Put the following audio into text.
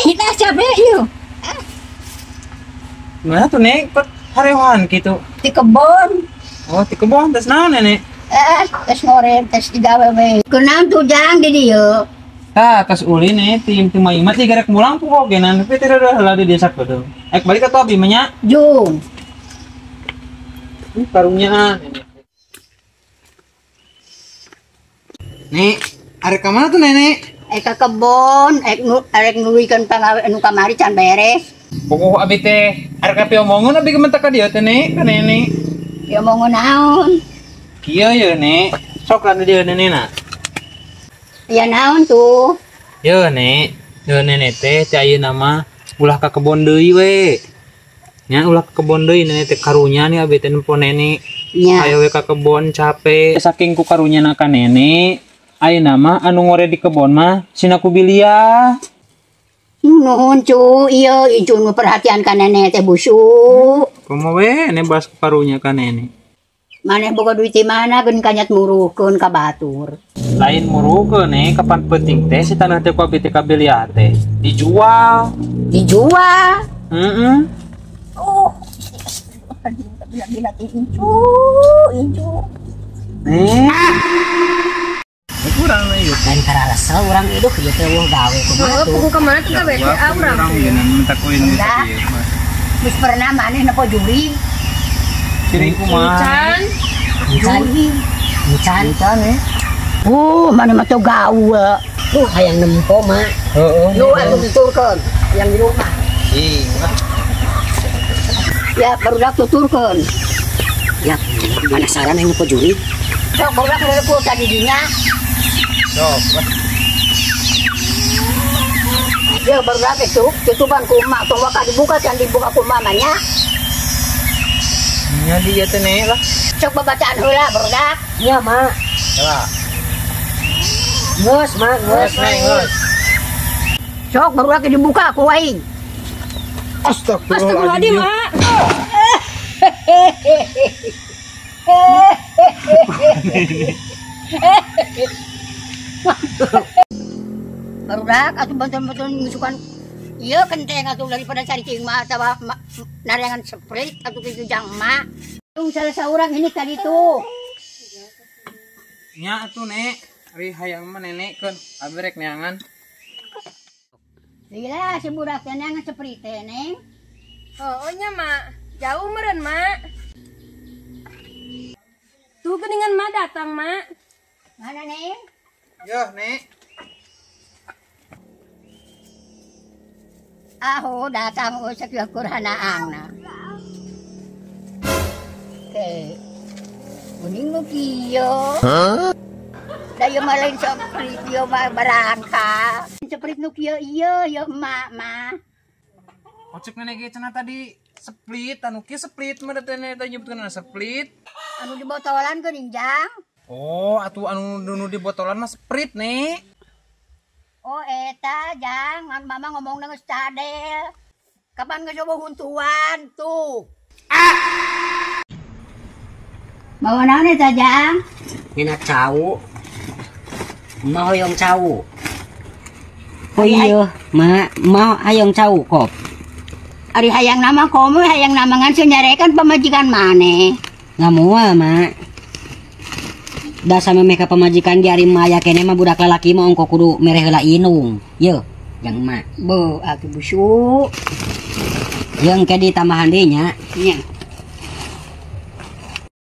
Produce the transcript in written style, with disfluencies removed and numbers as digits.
Nah capek yuk. Mana tuh nek? Harewan gitu. Di kebon. Oh, di kebon tes naon nenek? Tes ngorek, tes digawe we. Kenang tuh jang di dieu. Kas uli nih tim imat sih garek mulang tuh kok genan tapi tidak ada hal di desa kudu. Balik ke tobi menya. Jung. Karunya nenek. Nek, arek ka mana tuh nenek? Ke kebon, arek nulikan pangawe anu kamari can beres. Pokok abi teh arek ka omongan abi kementak ka dieu teh nek, ka nenek. Ya mau naon? Kieu ye nek. Sok ka dieu nenena. Ya naon tuh? Yo nek, yo nenek teh cai nama ulah ka kebon deui we. Nya ulah ka kebon deui nenek teh karunya nih abi teh nempo nenek. Nya. Ayo we ka kebon capek. Saking ku karunya na ka nenek, ayeuna mah anu ngore di kebon mah sinaku bilia. Nuhun cu, iya incun perhatian ka nenek teh busu. Komo we ene bahas karunya ka nenek. Maneh boga duit di mana geun kanyat muruhkeun ka batur. Lain muruhkeun kapan penting teh si tanah teh ku abi teh ka bilia teh dijual. Dijual. Heeh. Oh. Bila incu. Kurang na yun. Dan karasa orang hidup ieu teh weuh gawe kumaha tuh. Kuku kemana tuh gawe teh urang. Minta koin gitu. Geus pernah maneh nepo juri. Ciri kumaha? Encan maneh mah teu gawe. Hayang nempo mah. Heeh. Lu anu tuturkeun yang di rumah. Iya. Ya barudak tuturkeun. Ya, penasaran yang nepo juri. Sok barudak nepo tadi dinya. Sok. Ya barudak itu tutupan ku emak tong waka dibuka can dibuka ku mamanya. Nya dia teh nih lah. Sok babacaan heula barudak. Iya, Mak. Coba. Ngeus, Mak, ngeus. Ngeus. Sok barudak dibuka ku aing. Astagfirullahaladzim. Mak. Barudak atuh betul-betul ngisukan ieu kenteng atuh daripada cari cing mah atawa narengan spray atuh kitu jang mah. Salah saurang ini tadi tuh. Nya atuh nek, ari hayang mah nenek keun abi rek neangan. Gila si budak teh neangan spray teh neng. Oh nya mak, jauh meureun mak. Tuh geuningan mak datang mak. Mana neng? Yo nek. Aho datang usah ke kurhanaangna. Oke. Kuning nu kieu. Daya malain seperti kieu mah barangka. Seperti nu kieu ieu emak mah. Ocek nenek ge cenah tadi split anu kieu split mah teh nenek nyebutkeun split. Anu dibotolan geuning jang. Oh, atuh anu di botolan mah sprit nek. Oh eta jang, mama ngomong dengan cadel. Kapan ngecoba huntuan tuh? Bawa naon eta jang? Nina cau. Mau hoyong cau. Oh Ari iya, Mak, mau hayong cau kop. Ari hayang nama komo, hayang nama ngan senyarekan pemajikan maneh. Nggak mau, Mak. Dasa memeka pemajikan di hari maya kene mah budak lalaki mah ongko kudu mereh heula inung. Yeuh, yang Mak. Beuh, atuh busuk. Yang ke di tambahan deui nya. Nya.